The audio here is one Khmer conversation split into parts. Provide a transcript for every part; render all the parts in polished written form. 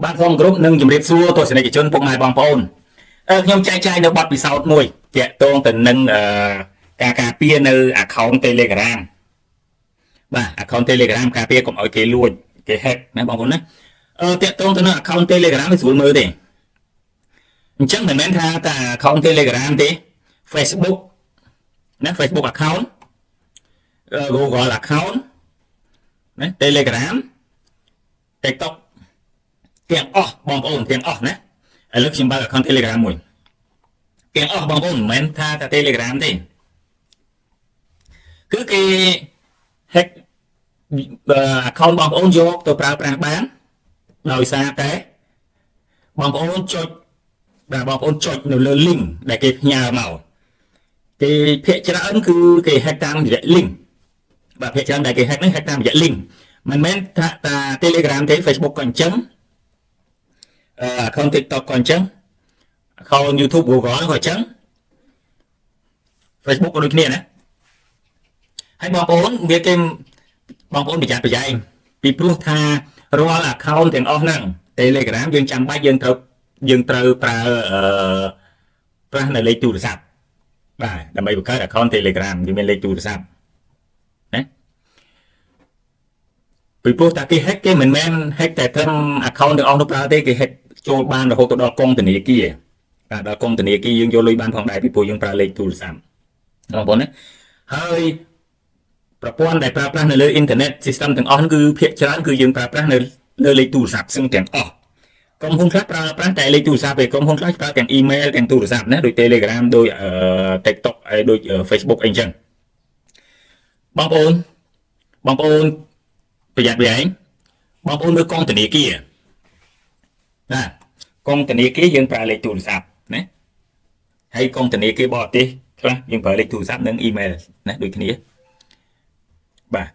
បាទសូមគោរពនិងជម្រាបសួរទស្សនិកជនពុកម៉ែបងប្អូនខ្ញុំចែកចាយនៅបទពិសោធន៍មួយទាក់ទងទៅនឹងការការពារនៅ account Telegram បាទ account Telegram ការពារកុំឲ្យគេលួចគេ hack ណាបងប្អូនណាទាក់ទងទៅនឹង account Telegram វាស្រួលមើលទេអញ្ចឹងមិនមែនថាតែ account Telegram ទេ Facebook ណា Facebook account Google account ណា Telegram TikTok ទាំងអស់បងប្អូនទាំងអស់ណាឥឡូវខ្ញុំបើក account Telegram មួយទាំងអស់បងប្អូនមិនមែនថាតែ Telegram ទេគឺគេ hack account បងប្អូនយកទៅប្រើប្រាស់បានដោយសារតែបងប្អូនចុចបាទបងប្អូនចុចនៅលើ link ដែលគេផ្ញើមកគេភាគច្រើនគឺគេ hack តាមរយៈ link បាទភាគច្រើនដែលគេ hack ហ្នឹង hack តាមរយៈ link មិនមែនថាតា Telegram ទេ Facebook ក៏អញ្ចឹងaccount TikTok ក៏អញ្ចឹង account YouTube Google ក៏អញ្ចឹង Facebook ក៏ដូចគ្នាណាហើយបងប្អូនវាគេបងប្អូនប្រយ័ត្នប្រយែងពីព្រោះថារាល់ account ទាំងអស់ហ្នឹង Telegram យើងចាំបាច់យើងត្រូវប្រើប្រាស់នៅលេខទូរស័ព្ទបាទដើម្បីបង្កើត account Telegram វាមានលេខទូរស័ព្ទណាពីព្រោះតាគេ hack គេមិនមែន hack តែត្រឹម account ទាំងអស់នោះប្រើទេគេ hack ចូលបានរហូតដល់កងធនាគារបាទដល់កងធនាគារយើងយកលុយបានផងដែរពីព្រោះយើងប្រើលេខទូរស័ព្ទបងប្អូនណាហើយប្រព័ន្ធដែលប្រើប្រាស់នៅលើអ៊ីនធឺណិត system ទាំងអស់គឺភាគច្រើនគឺយើងប្រើប្រាស់នៅលើលេខទូរស័ព្ទសឹងទាំងអស់ក្រុមហ៊ុនខ្លះប្រើប្រាស់តែលេខទូរស័ព្ទឯក្រុមហ៊ុនខ្លះប្រើទាំង email ទាំងទូរស័ព្ទណាដូច Telegram ដូច TikTok ហើយដូច Facebook អីចឹងបងប្អូនប្រយ័ត្នវាឯងបងប្អូនមើលកងធនាគារណាកងធនាគារយើងប្រើលេខទូរស័ព្ទណាហើយកងធនាគារបរទេសខ្លះយើងប្រើលេខទូរស័ព្ទនិង email ណាដូចគ្នាបាទ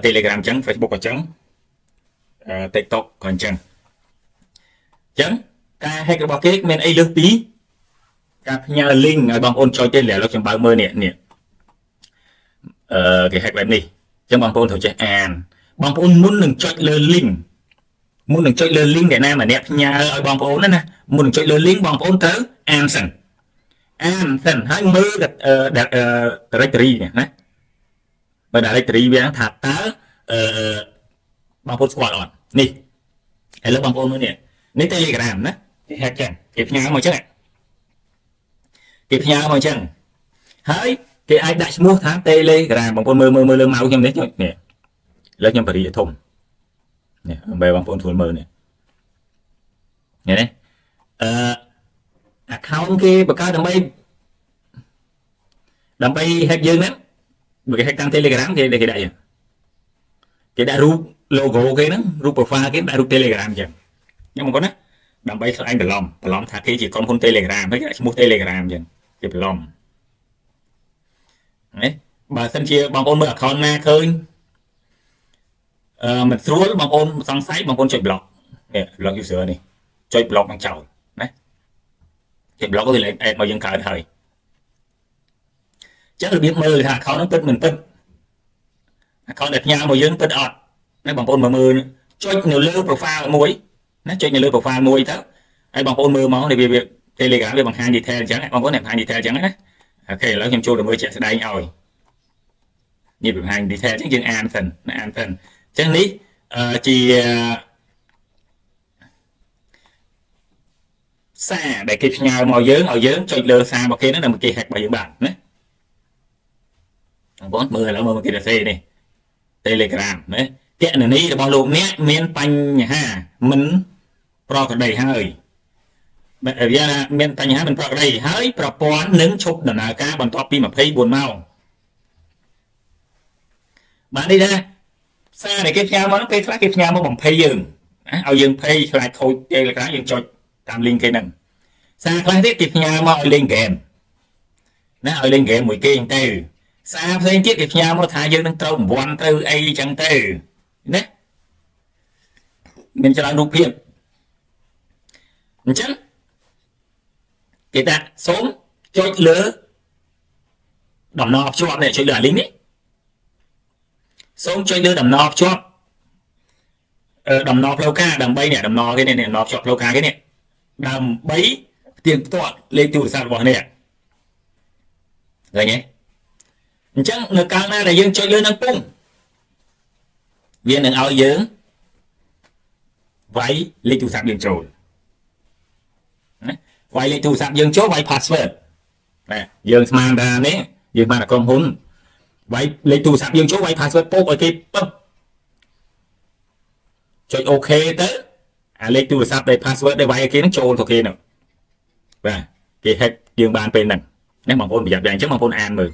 Telegram អញ្ចឹង Facebook ក៏អញ្ចឹងTikTok ក៏អញ្ចឹងការ hack របស់គេមានអីលើសពីការផ្ញើ link ឲ្យបងប្អូនចុចទេឥឡូវខ្ញុំបើកមើលនេះគេ hack បែបនេះអញ្ចឹងបងប្អូនត្រូវចេះអានបងប្អូនមុននឹងចុចលើ link ដែលណាម្នាក់ផ្ញើឲ្យបងប្អូនណាមុននឹងចុចលើ link បងប្អូនត្រូវអានសិនហើយមើល directory នេះណាបើ directory វាថាតើបងប្អូនស្គាល់អត់នេះឥឡូវបងប្អូនមើលនេះ Telegram ណាគេ hack ចឹងគេផ្ញើមកចឹងហើយគេអាចដាក់ឈ្មោះថា Telegram បងប្អូនមើលលើម៉ៅខ្ញុំនេះឥឡូវខ្ញុំបរិយាធំនេះដើម្បីបងប្អូនស្រួលមើលនេះឃើញទេaccount គេបង្កើតដើម្បី hack យើងហ្នឹងបើគេ hack តាម Telegram គេដាក់យ៉ាងគេដាក់រូប logo គេហ្នឹងរូប profile គេដាក់រូប Telegram អញ្ចឹងបងប្អូនណាដើម្បីខ្លាញ់បន្លំថាគេជាក្រុមហ៊ុន Telegram ហើយគេដាក់ឈ្មោះ Telegram អញ្ចឹងគេបន្លំណាបើសិនជាបងប្អូនមើល account ណាឃើញមិនស្រួលបងប្អូនសង្ស័យបងប្អូនចុច block នេះ block user នេះចុច block នឹងចោលណាចុច block ទៅលេខ add មកយើងកើតហើយចឹងរបៀបមើលថា account ហ្នឹងពិតមិនពិត account ដែលផ្ញើមកយើងពិតអត់ណាបងប្អូនមើលចុចនៅលើ profile មួយណាចុចនៅលើ profile មួយទៅហើយបងប្អូនមើលមកនេះវា Telegram វាបង្ហាញ detail អញ្ចឹងបងប្អូនបង្ហាញ detail អញ្ចឹងណាអូខេឥឡូវខ្ញុំចូលទៅមើលជាក់ស្ដែងឲ្យនេះបង្ហាញ detail អញ្ចឹងយើងអានសិនអញ្ចឹងនេះជាសារដែលគេផ្ញើមកយើងឲ្យយើងចុចលើសាររបស់គេហ្នឹងដើម្បីគេ hack របស់យើងបានណាបងប្អូនមើលឥឡូវមើលគេសរសេរនេះ Telegram ណាគណនីរបស់លោកអ្នកមានបញ្ហាមិនប្រក្រតីហើយវាមានបញ្ហាមិនប្រក្រតីហើយប្រព័ន្ធនឹងឈប់ដំណើរការបន្ទាប់ពី24ម៉ោងបាទនេះណាសារដែលគេផ្ញើមកពេលខ្លះគេផ្ញើមកបំភ័យយើងឲ្យយើងភ័យខ្លាចខូច Telegram យើងចុចតាម link គេហ្នឹងសារខ្លះទៀតគេផ្ញើមកឲ្យលេងហ្គេមណាឲ្យលេងហ្គេមមួយគេអញ្ចឹងទៅសារផ្សេងទៀតគេផ្ញើមកថាយើងនឹងត្រូវរង្វាន់ត្រូវអីអញ្ចឹងទៅណាមានច្រើនរូបភាពអញ្ចឹងគេថាសូមចុចលើដំណរភ្ជាប់នេះចុចលើអា link នេះសូមចុចលើដំណរភ្ជាប់ đầm nọ lâu ca đầm bay nè đầm nọ cái này nọ chọn lâu ca cái này đầm bấy tiền tọa lên từ sao bọn này rồi nhé chẳng người cao na là dương cho dương năng cung viên đừng ao dưỡng váy lên từ sạc dương trồi váy lên từ sạc dương chỗ váy password nè dương mang ra đấy dương mang là con hôn váy lên từ sạc dương chỗ váy password post ở cái cho ok tới lên từ sạc đây password đây váy cái nó trôi thuộc kia nào và cái hết dương ban bên này nếu mà hôn bị dập dàn chứ mà hôn an mừng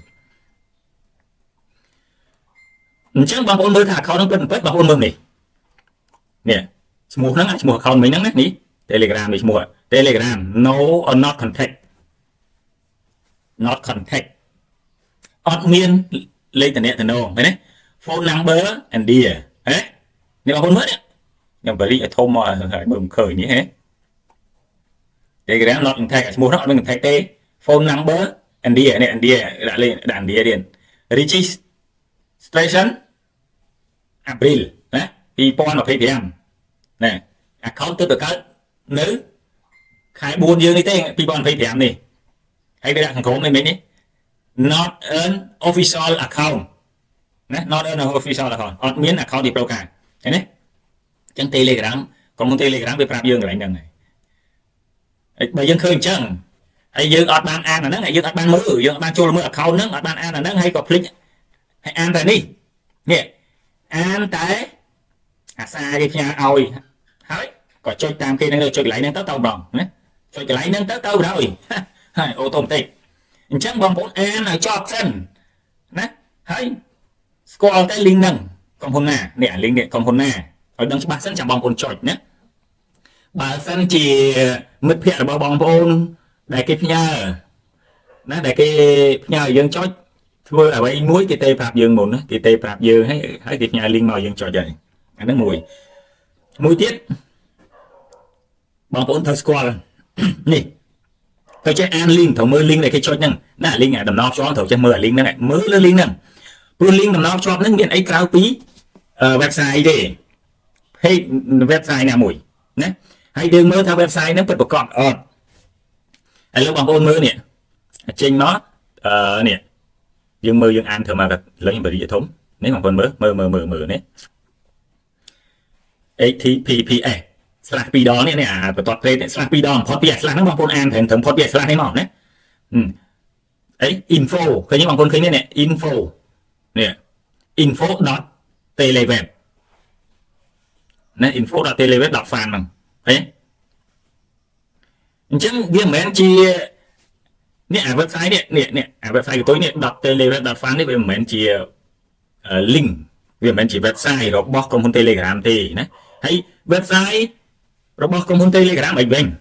chẳng bằng hôn mới thả không nó cần bất bằng hôn mừng này nè mua nắng mua không mấy nắng ní telegram đi mua telegram no or not contact admin lên từ net từ no đấy phone number and dear đấy nếu mà hôn mới nhưng mà đi ở thôn mà bừng khởi như thế telegram not contact mua nó mình contact phone number and dear này and dear đã lên đàn dear điện registration April đấy thì pon và PPM nè account tức là cái nữ khai buôn dương đi tên pon PPM này hay cái thằng khốn này mấy nhé not an official account nè not an official account admin account thì đâu cả thế đấy chẳng telegram còn một telegram về phạm dương lại lần này bây giờ khơi chẳng hay dương ở ban an là nó hay dương ở ban mưa dương ban cho là mưa account nó ở ban an là nó hay có click hay an tại đi nhé an tại xa cái nhà ôi hỏi có chơi tam kia nó chơi lại nên tới tàu bằng nhé chơi lại nên tới tàu rồi hai ô tô tịch chẳng bằng bốn an là cho sân nè hỏi score cái linh năng còn hôm nào nè linh điện còn hôm nào ở đằng ba sân chẳng bằng bốn chọi nhé bà sân chỉ mất phiền là bằng bốn đại cái nhà nó đại cái nhà dân chói thua là vậy muối cái tê phạm dương một cái tê phạm dương hay cái nhà linh màu dương trò vậy nó mùi tiết bằng bốn thơ squall nè tôi chơi an linh thầu mơ linh này cái cho nhăng nè linh à đầm nó cho thầu chơi mơ linh này mơ lên linh nè luôn linh đầm nó cho nó miệng ấy cao tí website để hay website nào mùi nè hay đừng mơ theo website nó bật một con hay lúc bằng ôn mơ nè trên nó nè dương mơ dương an thường mà lấy bởi hệ thống nếu mà còn mơ nè HTTPS slash pi đó nè nè toàn thế slash pi đó podcast slash nó bằng con an thành podcast slash này mỏng đấy ấy info cái những bằng con khinh nè info nè info dot teleweb nè info dot teleweb đọc fan bằng đấy chẳng viêm mấy anh chi nè website nè website của tôi nè đọc teleweb đọc fan đấy về mấy anh chi link về mấy anh chi website rồi box công telegram thì nè hay website rồi box công telegram bệnh bệnh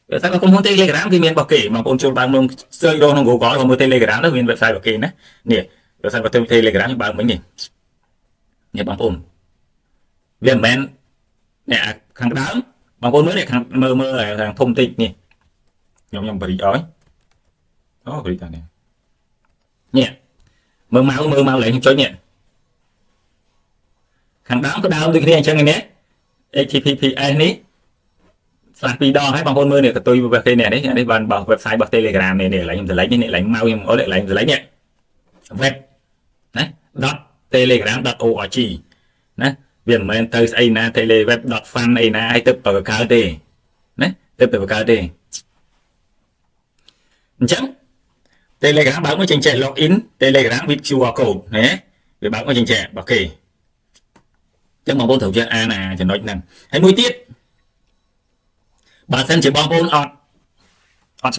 website có công telegram thì miền bảo kể mà con chôn bằng luôn chơi đô không có không telegram đó miền website bảo kể nè nè website của telegram như bằng mấy nhỉ nè bằng ôn về mấy nè thằng đó bằng ôn mới này thằng mơ thằng thông tin nè nhom bị ói đó bị thằng này nhẹ mơ máu lại cho nhẹ thằng đó có đau đi cái chân này nhé HTTPS ní slash pi đo hay bằng con mơ này tôi về đây này đấy bằng bảo website bằng telegram này để lấy như này lấy mau em có lại lấy nhé web đấy dot telegram dot org đấy việc mình tới đây là teleweb dot fan này là ai tập vào cái đấy đấy tập vào cái đấy chẳng telegram báo với trình trẻ login telegram with QR code đấy để báo với trình trẻ bảo kì chẳng bằng bốn thủ chơi a là chỉ nói rằng hãy nuôi tiết bà xem chỉ bằng bốn ọt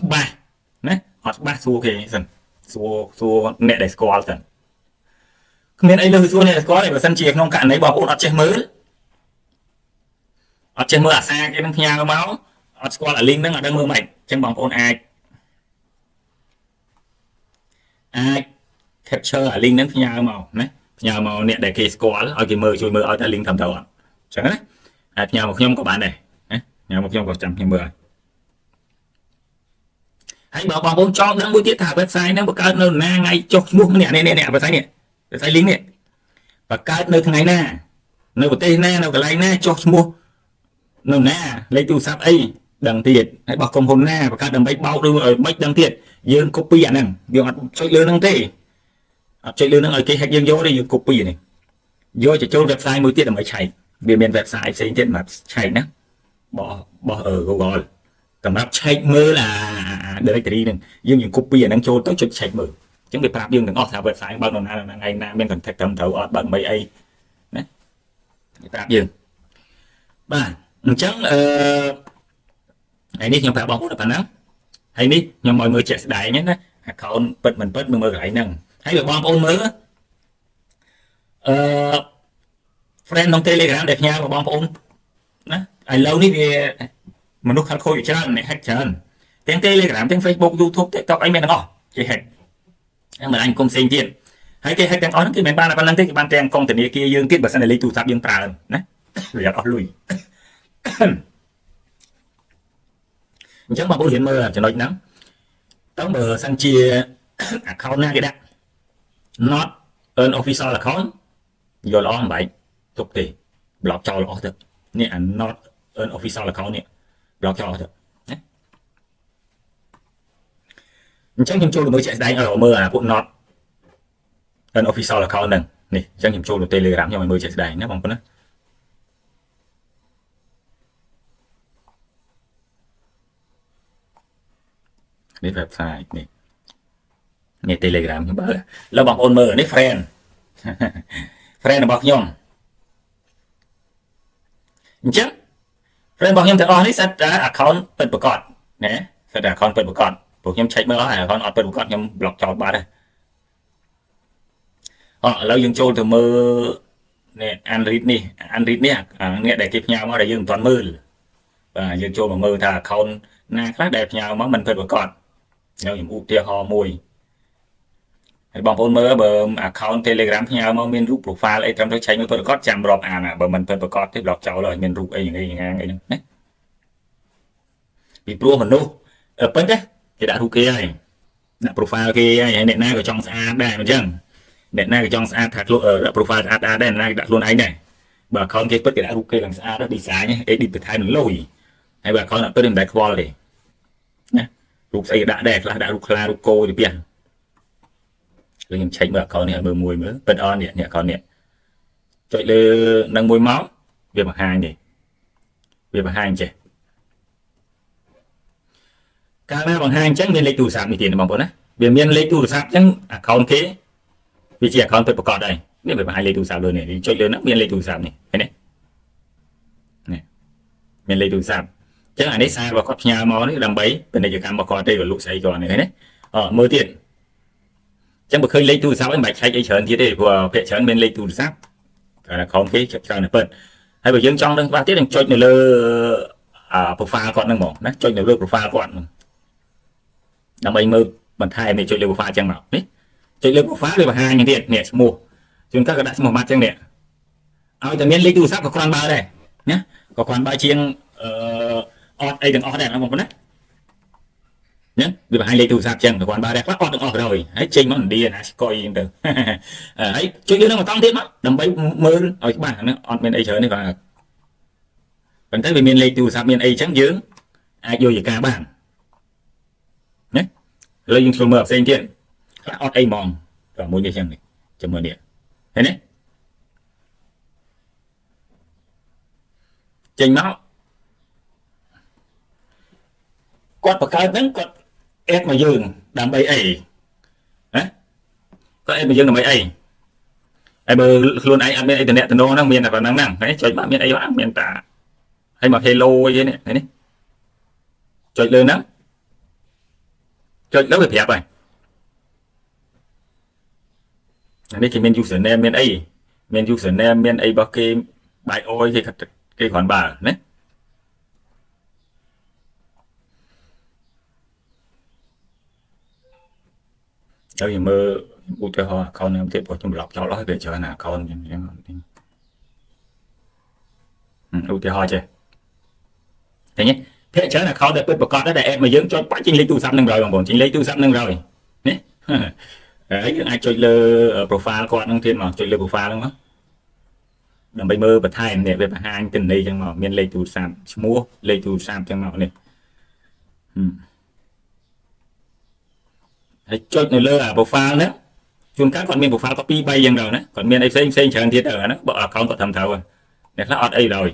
ba đấy ọt ba xua kì dần xua nẹ để score dần không nên ấy lời xua nẹ score này bà xem chỉ không cạn đấy bằng bốn ọt trên mới ọt trên mới ở xa cái nhà máu ọt score là link nó ở đang mưa mạnh chẳng bằng bốn ai capture ở link đến nhà màu đấy nhà màu nè để cái score ở cái mơ chui mơ ở tại link thầm đầu chẳng đấy nhà một nhóm của bạn này nhà một nhóm của trăm nhưng mười hãy bảo bằng bốn cho đang buổi tiết thả website nó một cái nơi na ngay cho mua nè website nè website link nè và cái nơi thằng này នៅប្រទេសណានៅកន្លែងណាចុះឈ្មោះនៅណាលេខទូរស័ព្ទអីដឹងទៀតហើយបោះក្រុមហ៊ុនណាបង្កើតដើម្បីបោកឬមិនដឹងទៀតយើង copy អាហ្នឹងយើងអត់ចុចលើហ្នឹងទេអត់ចុចលើហ្នឹងឲ្យគេ hack យើងយកទេយើង copy នេះយកទៅចូល website មួយទៀតដើម្បីឆែកវាមាន website ផ្សេងទៀតសម្រាប់ឆែកណាបោះGoogle សម្រាប់ឆែកមើលអា directory ហ្នឹងយើង copy អាហ្នឹងចូលទៅចុចឆែកមើលអញ្ចឹងវាប្រាប់យើងទាំងអស់ថា website បើកនៅណាថ្ងៃណាមាន contact ត្រឹមត្រូវអត់បើកមិនអីណាវាប្រាប់យើងបាទអញ្ចឹងហើយនេះខ្ញុំប្រាប់បងប្អូនតែប៉ុណ្ណឹងហើយនេះខ្ញុំឲ្យមើលជាក់ស្ដែងណា account ពិតមិនពិតមើលកន្លែងហ្នឹងហើយបើបងប្អូនមើលfriend ក្នុង Telegram ដែលផ្ញើមកបងប្អូនណាឥឡូវនេះវាមនុស្សខលខូចច្រើនអ្នក hack ច្រើនទាំង Telegram ទាំង Facebook YouTube TikTok អីមានទាំងអស់គេ hack ហ្នឹងមិនអញគុំផ្សេងទៀតហើយគេ hack ទាំងអស់ហ្នឹងគេមិនបានតែប៉ុណ្្នឹងទេគេបានទាំងកងធនាគារយើងទៀតបើសិនតែលេខទូរស័ព្ទយើងប្រើណាវាអត់លុយអញ្ចឹងបងប្អូនរៀនមើលចំណុចហ្នឹងតើបើសិនជា account ណាគេដាក់ not an official account យកល្អមិនបែកទុកទេ block ចោលអស់ទៅនេះ not an official account នេះ block ចោលអស់ទៅណាអញ្ចឹងខ្ញុំចូលទៅមើលជាក់ស្ដែងឲ្យមើលអាពួក not an official account ហ្នឹងនេះអញ្ចឹងខ្ញុំចូលទៅ Telegram ខ្ញុំឲ្យមើលជាក់ស្ដែងណាបងប្អូនណានេះ website នេះ Telegram ខ្ញុំបើលើបងប្អូនមើលនេះ friend របស់ខ្ញុំអញ្ចឹង friend របស់ខ្ញុំទាំងអស់នេះសិតតែ account ពិតប្រាកដណាសិតតែ account ពិតប្រាកដព្រោះខ្ញុំ check មើលអស់ហើយ account អត់ពិតប្រាកដខ្ញុំ block ចោលបាត់ហើយឥឡូវយើងចូលទៅមើលនេះ unread នេះអ្នកដែលគេផ្ញើមកដែលយើងមិនទាន់មើលបាទយើងចូលមកមើលថា account ណាខ្លះដែលផ្ញើមកមិនពិតប្រាកដខ្ញុំឧទាហរណ៍មួយហើយបងប្អូនមើលបើ account Telegram ផ្ញើមកមានរូប profile អីត្រឹមត្រូវឆែកមើលពិតប្រាកដចាំរាប់អានបើមិនពិតប្រាកដទេ block ចោលហើយមានរូបអីយ៉ាងហ្នឹងណាពីព្រោះមនុស្សពិតទេគេដាក់រូបគេហើយដាក់ profile គេហើយអ្នកណាក៏ចង់ស្អាតដែរអញ្ចឹងអ្នកណាក៏ចង់ស្អាតថាខ្លួន profile ស្អាតដែរអ្នកណាក៏ដាក់ខ្លួនឯងដែរបើ account គេពិតគេដាក់រូបគេឡើងស្អាត design edit បន្ថែមលុយហើយបើ account អត់ពិតមិនដែលខ្វល់ទេណារូបស្អីដាក់ដែរខ្លះដាក់រូបខ្លារូបគោទៅផ្ទះខ្ញុំឆែកមើល account នេះឲ្យមើលមួយមើលពិតអត់នេះ account នេះចុចលើនឹងមួយមកវាបង្ហាញទេវាបង្ហាញចេះកាលណាបង្ហាញអញ្ចឹងមានលេខទូរស័ព្ទនេះទៀតបងប្អូនណាវាមានលេខទូរស័ព្ទអញ្ចឹង account គេវាជា account ពិតប្រាកដហើយនេះវាបង្ហាញលេខទូរស័ព្ទលើនេះចុចលើហ្នឹងមានលេខទូរស័ព្ទនេះឃើញទេនេះមានលេខទូរស័ព្ទអញ្ចឹងអានេះសាររបស់គាត់ផ្ញើមកនេះដើម្បីពាណិជ្ជកម្មរបស់គាត់ទេលក់ស្អីគាត់នេះឃើញទេមើលទៀតអញ្ចឹងបើឃើញលេខទូរស័ព្ទហ្នឹងមិនបាច់ឆែកអីច្រើនទៀតទេព្រោះភាគច្រើនមានលេខទូរស័ព្ទតែ account គេច្រើនតែពិតហើយបើយើងចង់ដឹងច្បាស់ទៀតយើងចុចនៅលើprofile គាត់ហ្នឹងហ្មងណាចុចនៅលើ profile គាត់ហ្នឹងដើម្បីមើលបន្ថែមនេះចុចលើ profile អញ្ចឹងមកនេះចុចលើ profile វាបង្ហាញយ៉ាងទៀតនេះឈ្មោះជួនកាលក៏ដាក់ឈ្មោះម៉ាត់អញ្ចឹងនេះឲ្យតែមានលេខទូរស័ព្ទក៏គ្រាន់បើដែរណាក៏គ្រាន់បើជាងអត់អីទាំងអស់ដែរបងប្អូនណាវាបង្ហាញលេខទូរស័ព្ទអញ្ចឹងក៏គ្រាន់បើដែរខ្លះអត់ទាំងអស់ក្រោយហើយចេញមកឥណ្ឌាណាស្គយអញ្ចឹងទៅហើយចុចលើនឹងបន្តទៀតមកដើម្បីមើលឲ្យច្បាស់ណាអត់មានអីច្រើនទេគាត់ប៉ុន្តែវាមានលេខទូរស័ព្ទមានអីអញ្ចឹងយើងអាចយកជាការបានណាឥឡូវយើងចូលមើលផ្សេងទៀតខ្លះអត់អីហ្មងតែមួយនេះអញ្ចឹងនេះចាំមើលនេះឃើញទេចេញមកគាត់បង្កើតហ្នឹងគាត់អេតមកយើងដើម្បីអីណាគាត់អេតមកយើងដើម្បីអីហើយបើខ្លួនឯងអត់មានអីតំណែងហ្នឹងមានតែប៉ុណ្ណឹងហ្នឹងហើយចុចមកមានអីហ្នឹងមានតែហើយមក hello អីនេះឃើញទេចុចលើហ្នឹងចុចលើវាប្រាប់ហើយអានេះគេមាន username មានអីមាន username មានអីរបស់គេ bio គេគ្រាន់បើណាហើយមើលឧទាហរណ៍ account នេះទៀតព្រោះខ្ញុំ block ចោលអស់វាច្រើនណា account អញ្ចឹងឧទាហរណ៍ចេះឃើញទេភាគច្រើន account ដែលពិតប្រាកដដែល add មកយើងចុចបាច់ចេញលេខទូរស័ព្ទនឹងហើយបងប្អូនចេញលេខទូរស័ព្ទនឹងហើយនេះហើយយើងអាចចុចលើ profile គាត់នឹងទៀតមកចុចលើ profile ហ្នឹងមក ដើម្បីមើលបន្ថែមនេះវាបង្ហាញទិន្នន័យចឹងមកមានលេខទូរស័ព្ទឈ្មោះលេខទូរស័ព្ទចឹងមកនេះហើយចុចនៅលើអា profile ហ្នឹងជួនកាលគាត់មាន profile ក៏2 3ចឹងដែរណាគាត់មានអីផ្សេងច្រើនទៀតទៅណាបើ account គាត់ត្រឹមត្រូវអ្នកខ្លះអត់អីឡើយ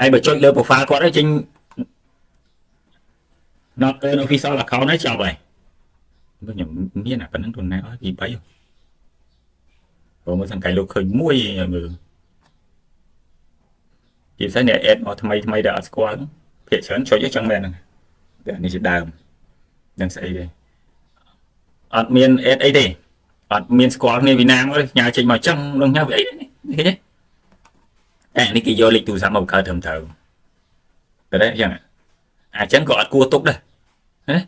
ហើយបើចុចលើ profile គាត់ហើយចេញ not an official account ហើយចប់ហើយខ្ញុំមានអាប៉ុណ្ណឹងខ្លួនណាអស់2 3ព្រោះមើលសង្កេតលោកឃើញមួយមើលជាពិសេសអ្នក add មកថ្មីដែលអត់ស្គាល់ភាគច្រើនចុចអីចឹងមែនហ្នឹងតែនេះជាដើមនឹងស្អីទេអត់មាន add អីទេអត់មានស្គាល់គ្នាពីណាមកញ៉ាចេញមកចឹងនឹងញ៉ាវាអីនេះឃើញទេតែនេះគេយកលេខទូរស័ព្ទមកបង្កើតត្រឹមត្រូវតែចឹងអាចឹងក៏អត់គួរទុកដែរណា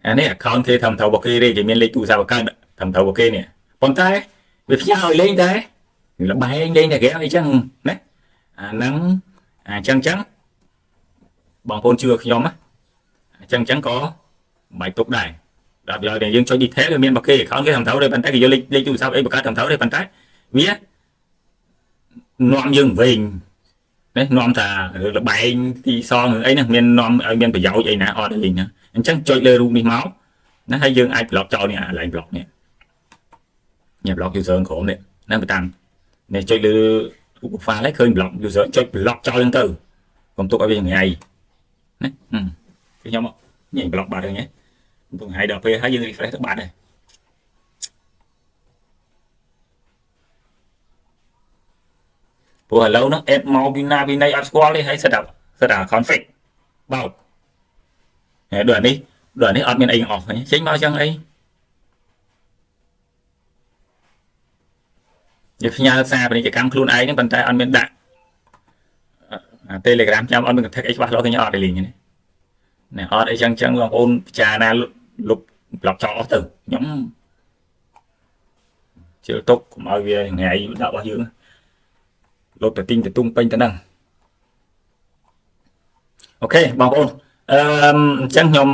អានេះ account គេត្រឹមត្រូវរបស់គេទេគេមានលេខទូរស័ព្ទបង្កើតត្រឹមត្រូវរបស់គេនេះប៉ុន្តែវាផ្ញើឲ្យលេងដែរល្បែងលេងតែគេអីចឹងណាអាហ្នឹងអាចឹងបងប្អូនជឿខ្ញុំណាអញ្ចឹងក៏បាយទុកដែរដល់យកតែយើងចុច detail វាមានរបស់គេ account គេត្រឹមត្រូវទេប៉ុន្តែគេយកលេខទូរស័ព្ទអីបង្កើតត្រឹមត្រូវទេប៉ុន្តែវានាំយើងវិញនេះនាំថាល្បែងទីសងអីហ្នឹងមាននាំឲ្យមានប្រយោជន៍អីណាអត់អីណាអញ្ចឹងចុចលើរូបនេះមកណាហើយយើងអាច block ចោលនេះអាឡើង block នេះញ៉ាំ block user ក្រុមនេះណាបើតាមនេះចុចលើរូប profile ហើយឃើញ block user ចុច block ចោលហ្នឹងទៅកុំទុកឲ្យវាថ្ងៃណាខ្ញុំញ៉ាំ block បាត់ហើយញ៉េទុកថ្ងៃដល់ពេលហើយយើង refresh ទៅបាត់ហើយព្រោះឥឡូវហ្នឹង add មកពីណាពីណីអត់ស្គាល់ទេហើយសិតតែ config បោកហើយដូចនេះអត់មានអីអស់ចេញមកចឹងអីនិយាយផ្ញើសារពាណិជ្ជកម្មខ្លួនឯងហ្នឹងប៉ុន្តែអត់មានដាក់ Telegram ចាំអត់មាន contact អីច្បាស់លាស់ខ្ញុំអត់ទេលេងនេះណែអត់អីចឹងបងប្អូនពិចារណាលុប block ចោលអស់ទៅខ្ញុំជឿទុកកុំឲ្យវាថ្ងៃដាក់របស់យើងលុបទៅទិញទៅទុំពេញទៅហ្នឹងអូខេបងប្អូនអញ្ចឹងខ្ញុំ